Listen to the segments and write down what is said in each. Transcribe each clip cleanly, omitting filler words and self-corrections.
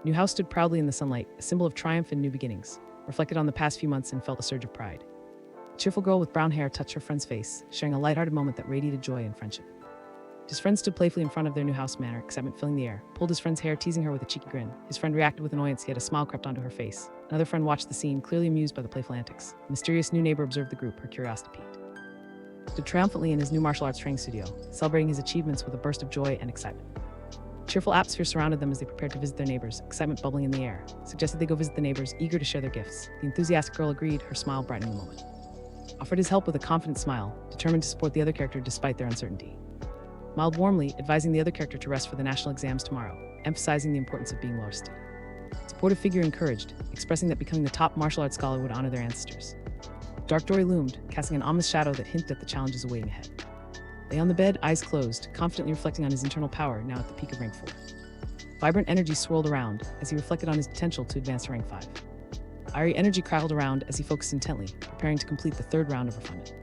New house stood proudly in the sunlight, a symbol of triumph and new beginnings, reflected on the past few months and felt a surge of pride. A cheerful girl with brown hair touched her friend's face, sharing a lighthearted moment that radiated joy and friendship. His friend stood playfully in front of their new house manor, excitement filling the air, pulled his friend's hair, teasing her with a cheeky grin. His friend reacted with annoyance, yet a smile crept onto her face. Another friend watched the scene, clearly amused by the playful antics. A mysterious new neighbor observed the group, her curiosity piqued. He stood triumphantly in his new martial arts training studio, celebrating his achievements with a burst of joy and excitement. A cheerful atmosphere surrounded them as they prepared to visit their neighbors, excitement bubbling in the air. Suggested they go visit the neighbors, eager to share their gifts. The enthusiastic girl agreed, her smile brightening the moment. Offered his help with a confident smile, determined to support the other character despite their uncertainty. Smiled warmly, advising the other character to rest for the national exams tomorrow, emphasizing the importance of being well rested. Supportive figure encouraged, expressing that becoming the top martial arts scholar would honor their ancestors. Dark dory loomed, casting an ominous shadow that hinted at the challenges awaiting ahead. Lay on the bed, eyes closed, confidently reflecting on his internal power, now at the peak of rank 4. Vibrant energy swirled around as he reflected on his potential to advance to rank 5. Fiery energy crackled around as he focused intently, preparing to complete the third round of refinement.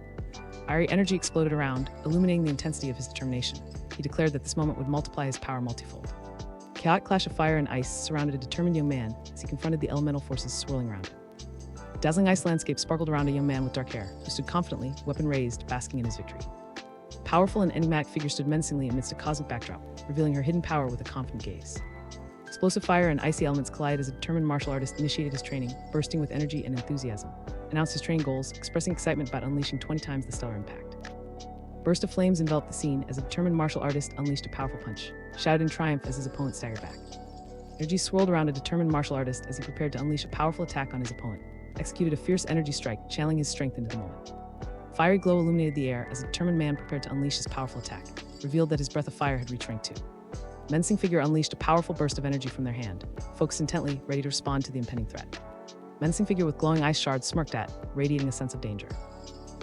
Fiery energy exploded around, illuminating the intensity of his determination. He declared that this moment would multiply his power multifold. A chaotic clash of fire and ice surrounded a determined young man as he confronted the elemental forces swirling around him. A dazzling ice landscape sparkled around a young man with dark hair, who stood confidently, weapon raised, basking in his victory. A powerful and enigmatic figure stood menacingly amidst a cosmic backdrop, revealing her hidden power with a confident gaze. Explosive fire and icy elements collided as a determined martial artist initiated his training, bursting with energy and enthusiasm. Announced his training goals, expressing excitement about unleashing 20 times the stellar impact. A burst of flames enveloped the scene as a determined martial artist unleashed a powerful punch, shouted in triumph as his opponent staggered back. Energy swirled around a determined martial artist as he prepared to unleash a powerful attack on his opponent, executed a fierce energy strike, channeling his strength into the moment. A fiery glow illuminated the air as a determined man prepared to unleash his powerful attack, revealed that his breath of fire had reached rank 2. A menacing figure unleashed a powerful burst of energy from their hand, focused intently, ready to respond to the impending threat. A menacing figure with glowing ice shards smirked at, radiating a sense of danger.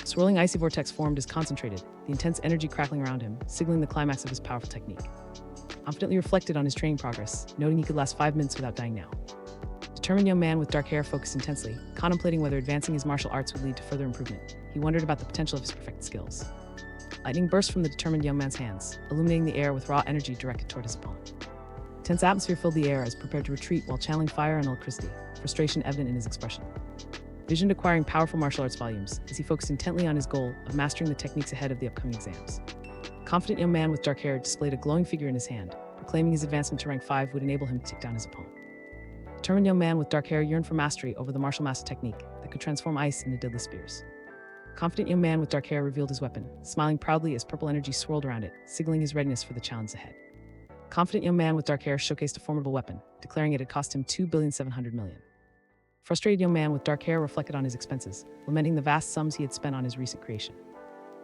A swirling icy vortex formed as concentrated, the intense energy crackling around him, signaling the climax of his powerful technique. Confidently reflected on his training progress, noting he could last 5 minutes without dying now. A determined young man with dark hair focused intensely, contemplating whether advancing his martial arts would lead to further improvement. He wondered about the potential of his perfected skills. Lightning burst from the determined young man's hands, illuminating the air with raw energy directed toward his opponent. A tense atmosphere filled the air as he prepared to retreat while channeling fire and electricity, frustration evident in his expression. Visioned acquiring powerful martial arts volumes as he focused intently on his goal of mastering the techniques ahead of the upcoming exams. A confident young man with dark hair displayed a glowing figure in his hand, proclaiming his advancement to rank 5 would enable him to take down his opponent. A determined young man with dark hair yearned for mastery over the martial master technique that could transform ice into deadly spears. A confident young man with dark hair revealed his weapon, smiling proudly as purple energy swirled around it, signaling his readiness for the challenge ahead. A confident young man with dark hair showcased a formidable weapon, declaring it had cost him $2,700,000,000. A frustrated young man with dark hair reflected on his expenses, lamenting the vast sums he had spent on his recent creation.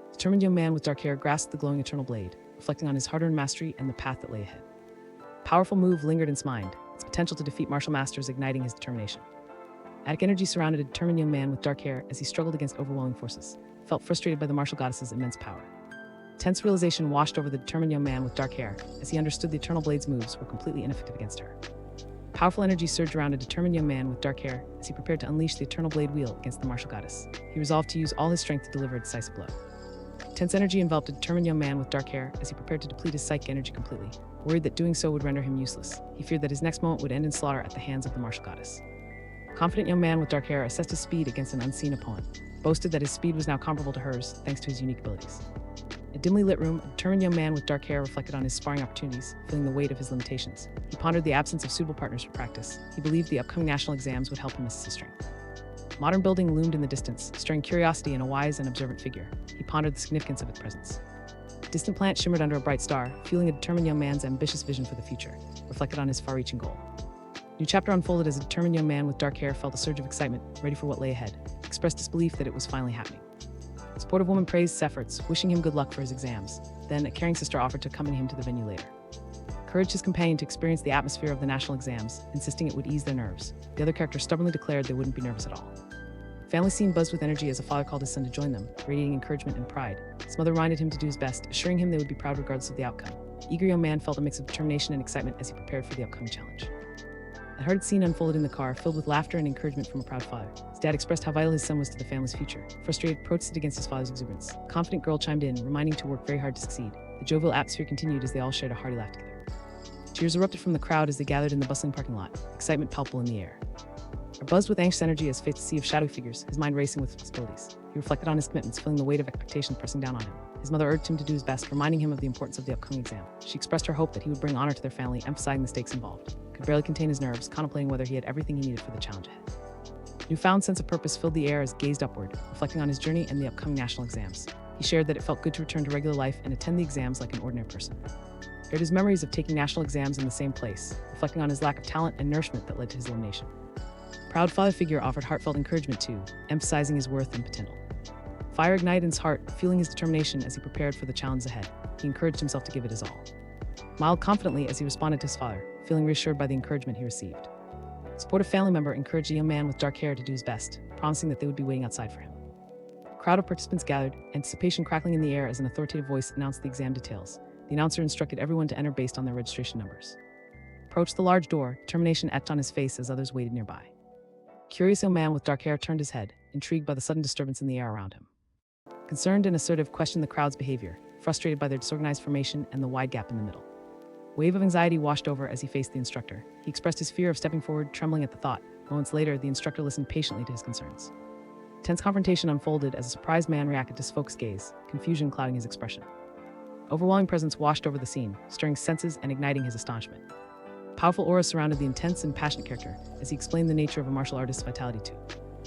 A determined young man with dark hair grasped the glowing eternal blade, reflecting on his hard-earned mastery and the path that lay ahead. A powerful move lingered in his mind, its potential to defeat martial masters igniting his determination. Attic energy surrounded a determined young man with dark hair as he struggled against overwhelming forces, felt frustrated by the martial goddess's immense power. Tense realization washed over the determined young man with dark hair as he understood the eternal blade's moves were completely ineffective against her. Powerful energy surged around a determined young man with dark hair as he prepared to unleash the eternal blade wheel against the martial goddess. He resolved to use all his strength to deliver a decisive blow. Tense energy enveloped a determined young man with dark hair as he prepared to deplete his psychic energy completely, worried that doing so would render him useless. He feared that his next moment would end in slaughter at the hands of the martial goddess. A confident young man with dark hair assessed his speed against an unseen opponent, boasted that his speed was now comparable to hers thanks to his unique abilities. In a dimly lit room, a determined young man with dark hair reflected on his sparring opportunities, feeling the weight of his limitations. He pondered the absence of suitable partners for practice. He believed the upcoming national exams would help him assess his strength. A modern building loomed in the distance, stirring curiosity in a wise and observant figure. He pondered the significance of its presence. A distant planet shimmered under a bright star, fueling a determined young man's ambitious vision for the future, reflected on his far-reaching goal. A new chapter unfolded as a determined young man with dark hair felt a surge of excitement, ready for what lay ahead, expressed disbelief that it was finally happening. A supportive woman praised his efforts, wishing him good luck for his exams. Then, a caring sister offered to accompany him to the venue later. Encouraged his companion to experience the atmosphere of the national exams, insisting it would ease their nerves. The other character stubbornly declared they wouldn't be nervous at all. The family scene buzzed with energy as a father called his son to join them, radiating encouragement and pride. His mother reminded him to do his best, assuring him they would be proud regardless of the outcome. The eager young man felt a mix of determination and excitement as he prepared for the upcoming challenge. A hurried scene unfolded in the car, filled with laughter and encouragement from a proud father. His dad expressed how vital his son was to the family's future. Frustrated, protested against his father's exuberance. A confident girl chimed in, reminding him to work very hard to succeed. The jovial atmosphere continued as they all shared a hearty laugh together. The Cheers erupted from the crowd as they gathered in the bustling parking lot, excitement palpable in the air. Buzzed with anxious energy as faced a sea of shadowy figures, his mind racing with possibilities. He reflected on his commitments, feeling the weight of expectations pressing down on him. His mother urged him to do his best, reminding him of the importance of the upcoming exam. She expressed her hope that he would bring honor to their family, emphasizing the stakes involved. He could barely contain his nerves, contemplating whether he had everything he needed for the challenge ahead. A newfound sense of purpose filled the air as he gazed upward, reflecting on his journey and the upcoming national exams. He shared that it felt good to return to regular life and attend the exams like an ordinary person. He shared his memories of taking national exams in the same place, reflecting on his lack of talent and nourishment that led to his elimination. Proud father figure offered heartfelt encouragement too, emphasizing his worth and potential. Fire ignited in his heart, fueling his determination as he prepared for the challenge ahead. He encouraged himself to give it his all. Smiled confidently as he responded to his father, feeling reassured by the encouragement he received. A supportive family member encouraged a young man with dark hair to do his best, promising that they would be waiting outside for him. A crowd of participants gathered, anticipation crackling in the air as an authoritative voice announced the exam details. The announcer instructed everyone to enter based on their registration numbers. Approached the large door, determination etched on his face as others waited nearby. A curious young man with dark hair turned his head, intrigued by the sudden disturbance in the air around him. Concerned and assertive, questioned the crowd's behavior, frustrated by their disorganized formation and the wide gap in the middle. A wave of anxiety washed over as he faced the instructor. He expressed his fear of stepping forward, trembling at the thought. Moments later, the instructor listened patiently to his concerns. Tense confrontation unfolded as a surprised man reacted to his focused gaze, confusion clouding his expression. Overwhelming presence washed over the scene, stirring senses and igniting his astonishment. A powerful aura surrounded the intense and passionate character as he explained the nature of a martial artist's vitality too.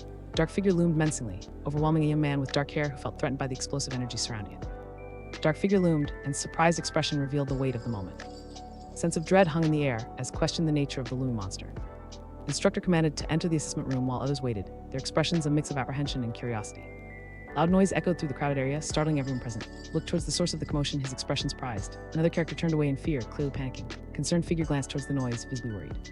A dark figure loomed menacingly, overwhelming a young man with dark hair who felt threatened by the explosive energy surrounding him. The dark figure loomed, and surprised expression revealed the weight of the moment. A sense of dread hung in the air as questioned the nature of the looming monster. The instructor commanded to enter the assessment room while others waited, their expressions a mix of apprehension and curiosity. Loud noise echoed through the crowded area, startling everyone present. Looked towards the source of the commotion, his expression surprised. Another character turned away in fear, clearly panicking. A concerned figure glanced towards the noise, visibly worried.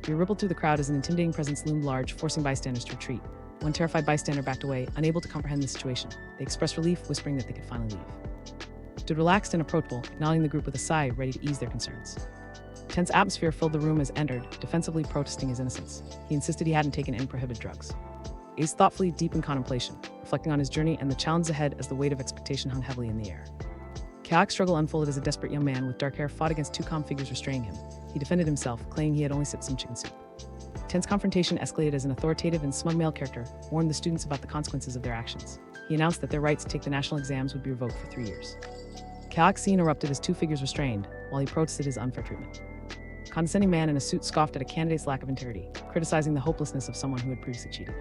Fear rippled through the crowd as an intimidating presence loomed large, forcing bystanders to retreat. One terrified bystander backed away, unable to comprehend the situation. They expressed relief, whispering that they could finally leave. Stood relaxed and approachable, acknowledging the group with a sigh, ready to ease their concerns. A tense atmosphere filled the room as entered, defensively protesting his innocence. He insisted he hadn't taken any prohibited drugs. He gazed thoughtfully, deep in contemplation, reflecting on his journey and the challenge ahead as the weight of expectation hung heavily in the air. A chaotic struggle unfolded as a desperate young man with dark hair fought against two calm figures restraining him. He defended himself, claiming he had only sipped some chicken soup. Tense confrontation escalated as an authoritative and smug male character warned the students about the consequences of their actions. He announced that their right to take the national exams would be revoked for 3 years. A chaotic scene erupted as two figures restrained, while he protested his unfair treatment. A condescending man in a suit scoffed at a candidate's lack of integrity, criticizing the hopelessness of someone who had previously cheated.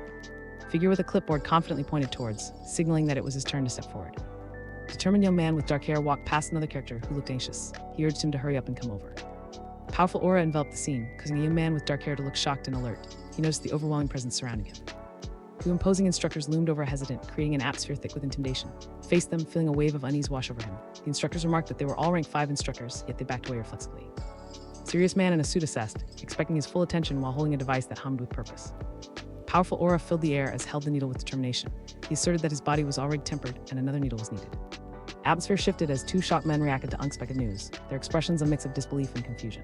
A figure with a clipboard confidently pointed towards, signaling that it was his turn to step forward. A determined young man with dark hair walked past another character who looked anxious. He urged him to hurry up and come over. A powerful aura enveloped the scene, causing a young man with dark hair to look shocked and alert. He noticed the overwhelming presence surrounding him. Two imposing instructors loomed over hesitant, creating an atmosphere thick with intimidation. He faced them, feeling a wave of unease wash over him. The instructors remarked that they were all rank 5 instructors, yet they backed away reflexively. A serious man in a suit assessed, expecting his full attention while holding a device that hummed with purpose. A powerful aura filled the air as held the needle with determination. He asserted that his body was already tempered and another needle was needed. Atmosphere shifted as two shocked men reacted to unexpected news, their expressions a mix of disbelief and confusion.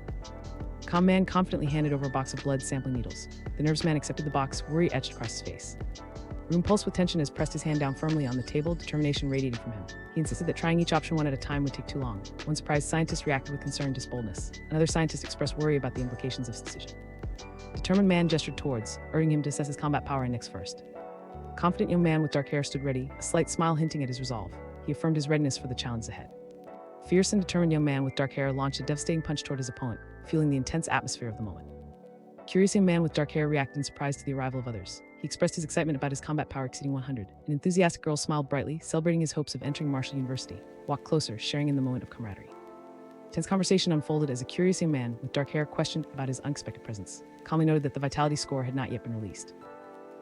The calm man confidently handed over a box of blood sampling needles. The nervous man accepted the box, worry etched across his face. The room pulsed with tension as pressed his hand down firmly on the table, determination radiating from him. He insisted that trying each option one at a time would take too long. One surprised scientist reacted with concerned boldness. Another scientist expressed worry about the implications of his decision. The determined man gestured towards, urging him to assess his combat power and next first. A confident young man with dark hair stood ready, a slight smile hinting at his resolve. He affirmed his readiness for the challenge ahead. A fierce and determined young man with dark hair launched a devastating punch toward his opponent, feeling the intense atmosphere of the moment. A curious young man with dark hair reacted in surprise to the arrival of others. He expressed his excitement about his combat power exceeding 100. An enthusiastic girl smiled brightly, celebrating his hopes of entering Marshall University. Walked closer, sharing in the moment of camaraderie. Tense conversation unfolded as a curious young man with dark hair questioned about his unexpected presence. Calmly noted that the vitality score had not yet been released.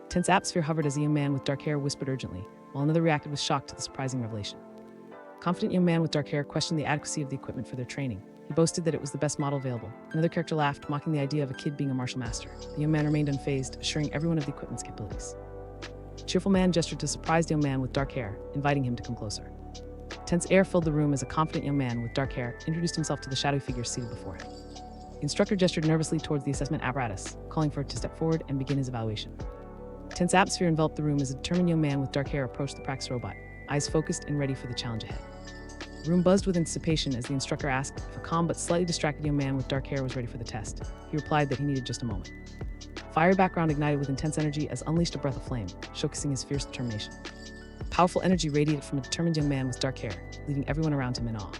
Tense atmosphere hovered as a young man with dark hair whispered urgently, while another reacted with shock to the surprising revelation. A confident young man with dark hair questioned the adequacy of the equipment for their training. He boasted that it was the best model available. Another character laughed, mocking the idea of a kid being a martial master. The young man remained unfazed, assuring everyone of the equipment's capabilities. A cheerful man gestured to a surprised young man with dark hair, inviting him to come closer. Tense air filled the room as a confident young man with dark hair introduced himself to the shadowy figure seated before him. The instructor gestured nervously towards the assessment apparatus, calling for it to step forward and begin his evaluation. A tense atmosphere enveloped the room as a determined young man with dark hair approached the practice robot, eyes focused and ready for the challenge ahead. The room buzzed with anticipation as the instructor asked if a calm but slightly distracted young man with dark hair was ready for the test. He replied that he needed just a moment. Fiery background ignited with intense energy as unleashed a breath of flame, showcasing his fierce determination. Powerful energy radiated from a determined young man with dark hair, leaving everyone around him in awe.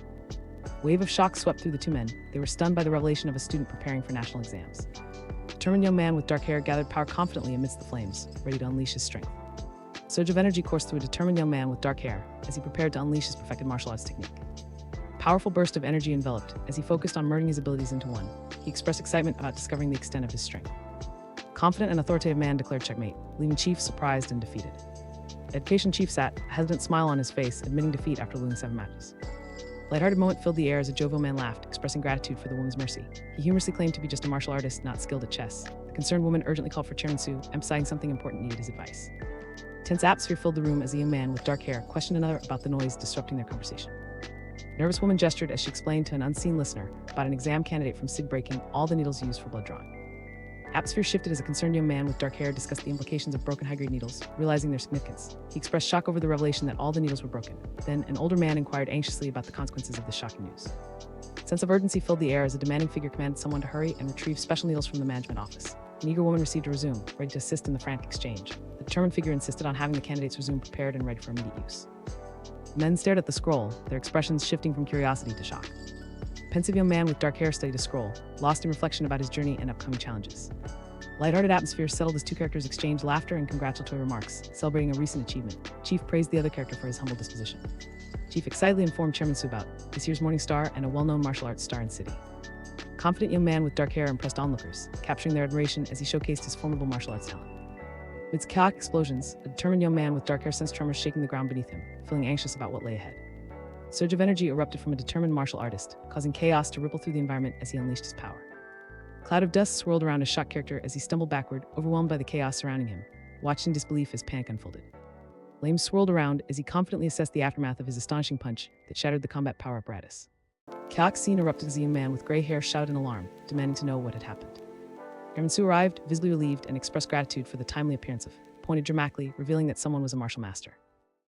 A wave of shock swept through the two men. They were stunned by the revelation of a student preparing for national exams. The determined young man with dark hair gathered power confidently amidst the flames, ready to unleash his strength. A surge of energy coursed through a determined young man with dark hair as he prepared to unleash his perfected martial arts technique. A powerful burst of energy enveloped as he focused on merging his abilities into one. He expressed excitement about discovering the extent of his strength. A confident and authoritative man declared checkmate, leaving Chief surprised and defeated. The education chief sat, a hesitant smile on his face, admitting defeat after losing 7 matches. A lighthearted moment filled the air as a jovial man laughed, expressing gratitude for the woman's mercy. He humorously claimed to be just a martial artist, not skilled at chess. The concerned woman urgently called for Chairman Su, emphasizing something important needed his advice. A tense atmosphere filled the room as a young man with dark hair questioned another about the noise disrupting their conversation. A nervous woman gestured as she explained to an unseen listener about an exam candidate from SIG breaking all the needles used for blood drawing. Atmosphere shifted as a concerned young man with dark hair discussed the implications of broken high-grade needles, realizing their significance. He expressed shock over the revelation that all the needles were broken. Then, an older man inquired anxiously about the consequences of this shocking news. A sense of urgency filled the air as a demanding figure commanded someone to hurry and retrieve special needles from the management office. An eager woman received a resume, ready to assist in the frantic exchange. The determined figure insisted on having the candidate's resume prepared and ready for immediate use. The men stared at the scroll, their expressions shifting from curiosity to shock. A pensive young man with dark hair studied a scroll, lost in reflection about his journey and upcoming challenges. A lighthearted atmosphere settled as two characters exchanged laughter and congratulatory remarks, celebrating a recent achievement. Chief praised the other character for his humble disposition. Chief excitedly informed Chairman Su about this year's Morning Star and a well-known martial arts star in city. A confident young man with dark hair impressed onlookers, capturing their admiration as he showcased his formidable martial arts talent. Amidst chaotic explosions, a determined young man with dark hair sensed tremors shaking the ground beneath him, feeling anxious about what lay ahead. A surge of energy erupted from a determined martial artist, causing chaos to ripple through the environment as he unleashed his power. A cloud of dust swirled around his shocked character as he stumbled backward, overwhelmed by the chaos surrounding him, watched in disbelief as panic unfolded. Flames swirled around as he confidently assessed the aftermath of his astonishing punch that shattered the combat power apparatus. A chaotic scene erupted as a young man with gray hair shouted in alarm, demanding to know what had happened. Chairman Su arrived, visibly relieved, and expressed gratitude for the timely appearance of, pointed dramatically, revealing that someone was a martial master.